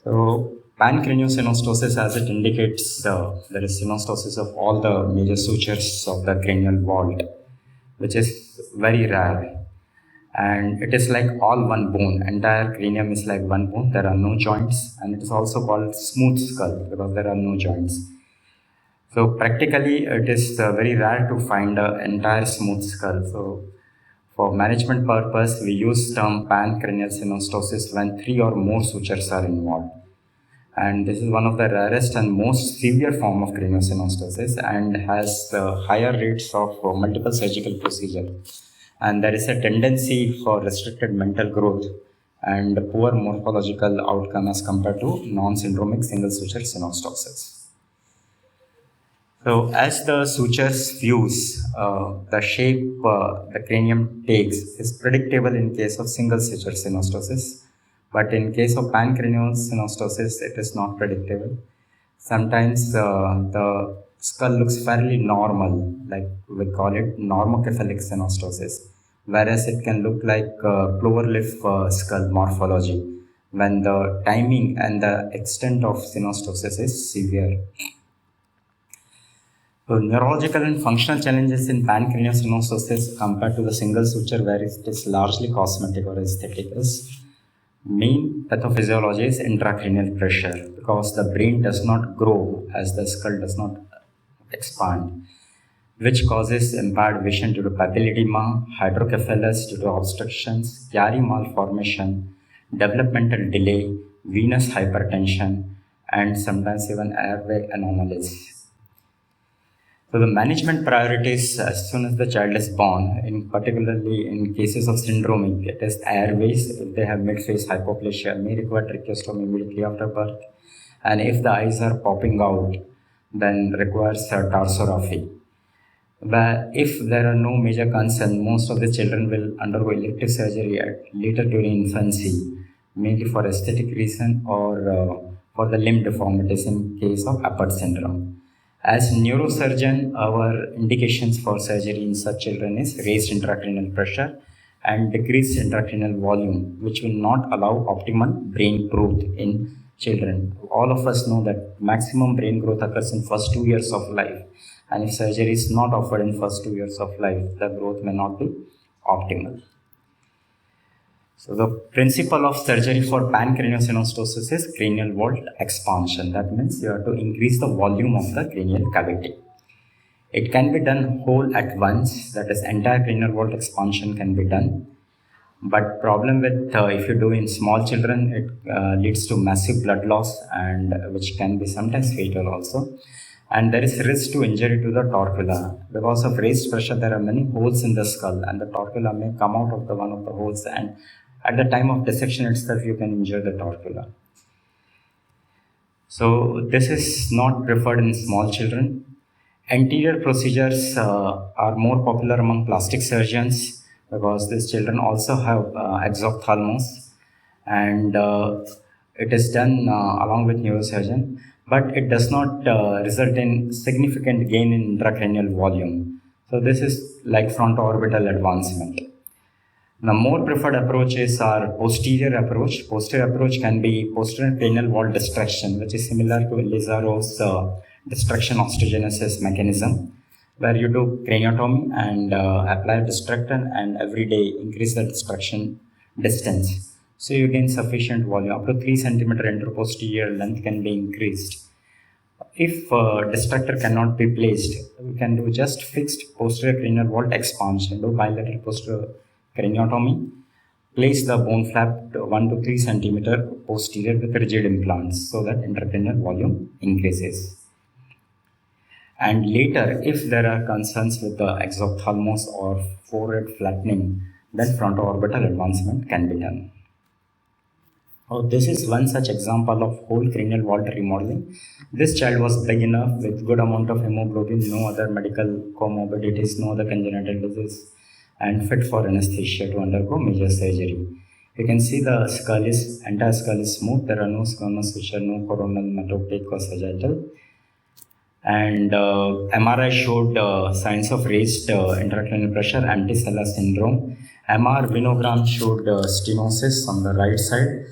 So Pancraniosynostosis, as it indicates, there is synostosis of all the major sutures of the cranial vault, which is very rare. And it is like all one bone. Entire cranium is like one bone. There are no joints, and it is also called smooth skull because there are no joints. So practically, it is very rare to find an entire smooth skull. So for management purpose, we use term pancraniosynostosis when 3 or more sutures are involved. And this is one of the rarest and most severe form of craniosynostosis and has higher rates of multiple surgical procedure. And there is a tendency for restricted mental growth and poor morphological outcome as compared to non-syndromic single suture synostosis. So as the sutures fuse, the shape the cranium takes is predictable in case of single suture synostosis, but in case of pancraniosynostosis, it is not predictable. Sometimes the skull looks fairly normal, like we call it normocephalic synostosis, whereas it can look like cloverleaf skull morphology when the timing and the extent of synostosis is severe. So neurological and functional challenges in pancraniosynostosis compared to the single suture where it is largely cosmetic or aesthetic is main pathophysiology is intracranial pressure because the brain does not grow as the skull does not expand, which causes impaired vision due to papilledema, hydrocephalus due to obstructions, chiari malformation, developmental delay, venous hypertension, and sometimes even airway anomalies. So the management priorities as soon as the child is born, in particularly in cases of syndromic, it is airways. If they have mid-phase hypoplasia, may require tracheostomy immediately after birth. And if the eyes are popping out, then requires tarsorrhaphy. But if there are no major concerns, most of the children will undergo elective surgery later during infancy, mainly for aesthetic reason or for the limb deformities in case of Epub syndrome. As neurosurgeon, our indications for surgery in such children is raised intracranial pressure and decreased intracranial volume, which will not allow optimal brain growth in children. All of us know that maximum brain growth occurs in first 2 years of life, and if surgery is not offered in first 2 years of life, the growth may not be optimal. So the principle of surgery for pancraniosynostosis is cranial vault expansion. That means you have to increase the volume of the cranial cavity. It can be done whole at once, that is entire cranial vault expansion can be done. But problem with if you do in small children, it leads to massive blood loss and which can be sometimes fatal also. And there is risk to injury to the torcula. Because of raised pressure, there are many holes in the skull and the torcula may come out of the one of the holes, and at the time of dissection itself, you can injure the torcula. So this is not preferred in small children. Anterior procedures are more popular among plastic surgeons because these children also have exophthalmos, and it is done along with neurosurgeon, but it does not result in significant gain in intracranial volume. So this is like frontoorbital advancement. The more preferred approaches are posterior approach. Posterior approach can be posterior cranial wall destruction, which is similar to Lizaro's destruction osteogenesis mechanism, where you do craniotomy and apply destructant and every day increase the destruction distance. So you gain sufficient volume. Up to 3 centimeter interposterior length can be increased. If destructor cannot be placed, we can do just fixed posterior cranial vault expansion, do bilateral posterior craniotomy, place the bone flap to 1 to 3 centimeter posterior with rigid implants so that intracranial volume increases. And later, if there are concerns with the exophthalmos or forehead flattening, then frontoorbital advancement can be done. Oh, this is one such example of whole cranial vault remodeling. This child was big enough with good amount of hemoglobin, no other medical comorbidities, no other congenital disease, and fit for anesthesia to undergo major surgery. You can see the skull is, entire skull is smooth. There are no squamous fissure, no coronal, metotic or sagittal. And MRI showed signs of raised intracranial pressure, anticella syndrome. MR venogram showed stenosis on the right side.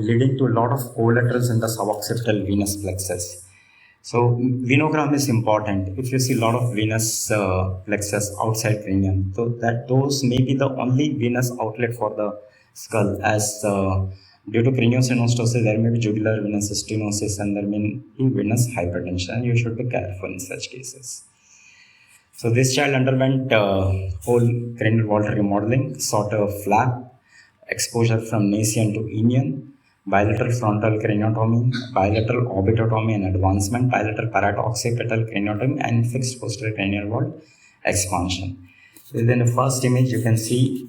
leading to a lot of collaterals in the suboccipital venous plexus. So venogram is important. If you see a lot of venous plexus outside cranium, so that those may be the only venous outlet for the skull. As due to craniosynostosis, there may be jugular venous stenosis and there may be venous hypertension. You should be careful in such cases. So this child underwent whole cranial vault remodeling, sort of flap, exposure from nascent to inion, bilateral frontal craniotomy, bilateral orbitotomy and advancement, bilateral paracoccipital craniotomy, and fixed posterior cranial vault expansion. So in the first image, you can see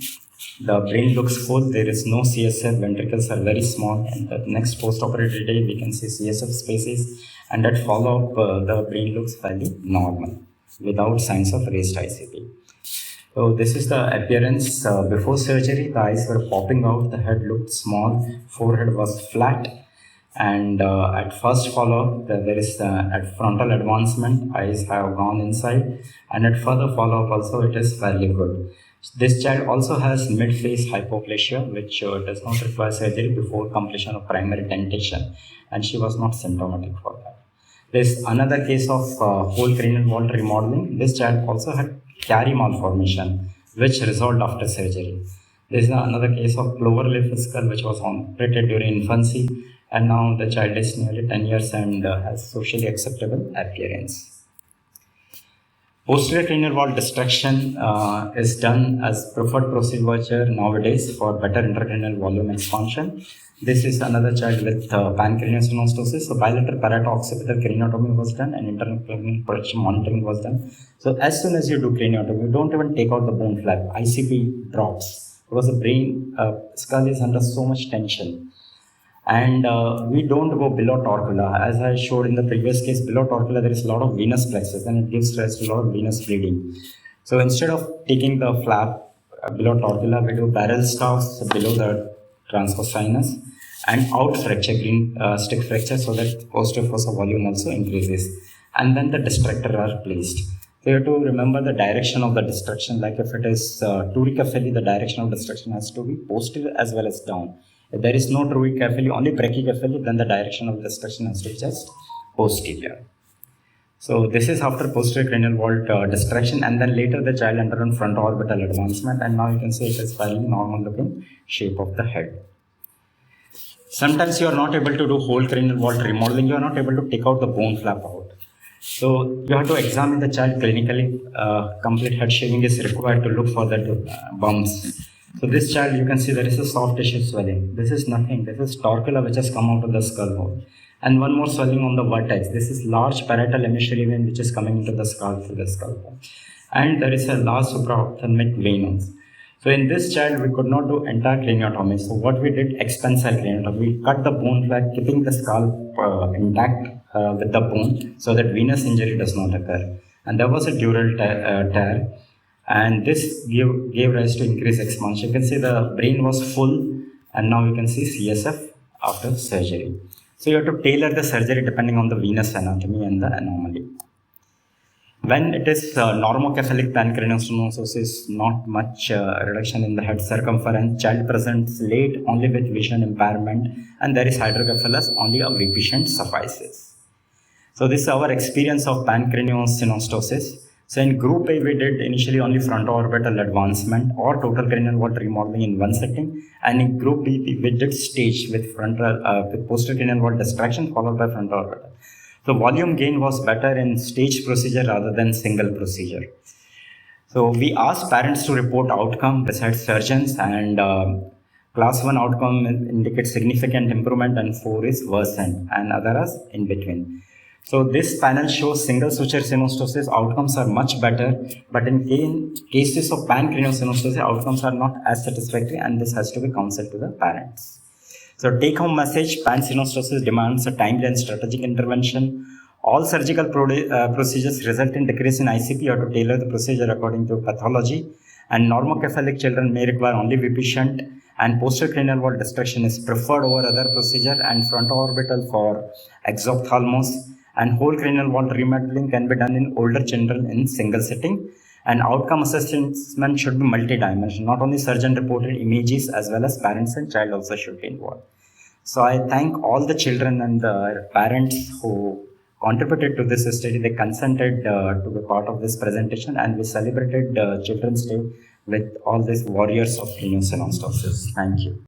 the brain looks full. There is no CSF. Ventricles are very small. And the next post-operative day, we can see CSF spaces. And at follow-up, the brain looks fairly normal, without signs of raised ICP. So this is the appearance before surgery. The eyes were popping out, the head looked small, forehead was flat, and at first follow-up, there is at frontal advancement, eyes have gone inside, and at further follow-up also it is fairly good. This child also has mid-face hypoplasia, which does not require surgery before completion of primary dentation, and she was not symptomatic for that. There's another case of whole cranial vault remodeling. This child also had carry malformation, which resolved after surgery. This is another case of cloverleaf skull, which was operated during infancy, and now the child is nearly 10 years and has socially acceptable appearance. Posterior cranial vault destruction is done as preferred procedure nowadays for better intracranial volume expansion. This is another child with pancraniosynostosis. So bilateral paracoccipital craniotomy was done and internal cranial projection monitoring was done. So as soon as you do craniotomy, you don't even take out the bone flap. ICP drops because the brain skull is under so much tension. And we don't go below torcula. As I showed in the previous case, below torcula there is a lot of venous plexus and it gives rise to a lot of venous bleeding. So instead of taking the flap below torcula, we do barrel staffs below the transverse sinus and out fracture, green stick fracture, so that posterior fossa volume also increases. And then the distractor are placed. So you have to remember the direction of the destruction. Like if it is turicocephaly, the direction of destruction has to be posterior as well as down. If there is no turicocephaly, only brachycephaly, then the direction of destruction has to be just posterior. So this is after posterior cranial vault destruction, and then later the child underwent fronto-orbital advancement, and now you can see it is fairly normal looking shape of the head. Sometimes you are not able to do whole cranial vault remodeling, you are not able to take out the bone flap out. So you have to examine the child clinically. Complete head shaving is required to look for the bumps. So this child, you can see there is a soft tissue swelling. This is nothing. This is torcula which has come out of the skull hole. And one more swelling on the vertex. This is large parietal emissary vein which is coming into the skull through the skull hole. And there is a large supraophthalmic vein also. So in this child, we could not do entire craniotomy. So what we did, expansile craniotomy. We cut the bone flap, keeping the skull intact with the bone so that venous injury does not occur. And there was a dural tear. And this gave rise to increased expansion. You can see the brain was full, and now you can see CSF after surgery. So you have to tailor the surgery depending on the venous anatomy and the anomaly. When it is normocephalic pancraniosynostosis, not much reduction in the head circumference, child presents late only with vision impairment, and there is hydrocephalus, only a V patient suffices. So this is our experience of pancraniosynostosis. So in group A, we did initially only fronto-orbital advancement or total cranial vault remodeling in one setting, and in group B, we did stage with with posterior cranial vault destruction followed by fronto-orbital. So volume gain was better in stage procedure rather than single procedure. So we asked parents to report outcome besides surgeons, and class 1 outcome indicates significant improvement and 4 is worsened and others in between. So this panel shows single suture synostosis outcomes are much better, but in cases of pancraniosynostosis outcomes are not as satisfactory, and this has to be counseled to the parents. So take home message, pansynostosis demands a timely and strategic intervention. All surgical procedures result in decrease in ICP. You have to tailor the procedure according to pathology, and normocephalic children may require only VP shunt, and posterior cranial vault destruction is preferred over other procedure, and fronto-orbital for exophthalmos. And whole cranial vault remodeling can be done in older children in single sitting. And outcome assessment should be multi-dimensional. Not only surgeon reported images, as well as parents and child also should be involved. So I thank all the children and the parents who contributed to this study. They consented to be part of this presentation, and we celebrated Children's Day with all these warriors of craniosynostosis. Thank you.